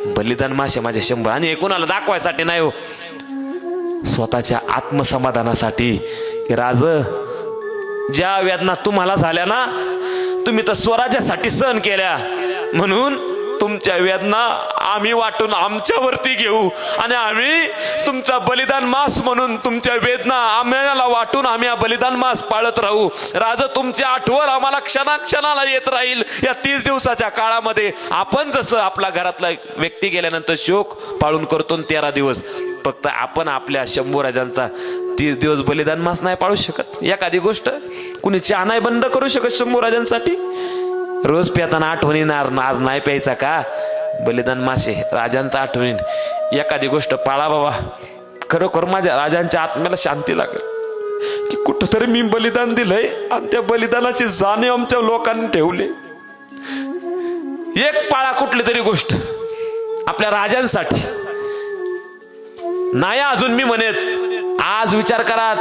बलिदान मासे माझे 100, आणि हे कोणाला दाखवायसाठी नाही हो, स्वतःच्या आत्मसमाधानासाठी की राज, ज्या वेदना तुम्हाला झाल्या ना, तुम्ही तर स्वराज्यासाठी सहन केल्या, म्हणून तुमच्या वेदना आम्ही वाटून आमच्यावरती घेऊ, आणि आम्ही तुमचा बलिदान मास म्हणून तुमच्या वेदना आम्हाला वाटून आम्ही हा बलिदान मास पाळत राहू. राजा, तुमची आठवण आम्हाला क्षणाक्षणाला येत राहील. या 30 दिवसाच्या काळामध्ये आपण जसं आपल्या घरातला व्यक्ती गेल्यानंतर शोक पाळून करतो 13 दिवस, फक्त आपण आपल्या शंभूराजांचा 30 दिवस बलिदान मास नाही पाळू शकत. एखादी गोष्ट कुणी चहा नाही बंद करू शकत शंभूराजांसाठी. रोज पिताना आठवणीणार, आज नाही प्यायचा का, बलिदान मासे राजांचा आठवणीन. एखादी गोष्ट पाळा बाबा, खरोखर माझ्या राजांच्या आत्म्याला शांती लागेल की कुठंतरी मी बलिदान दिलंय आणि त्या बलिदानाची जाणीव आमच्या लोकांनी ठेवली. एक पाळा कुठली तरी गोष्ट आपल्या राजांसाठी. नाही अजून मी म्हणेन, आज विचार करा,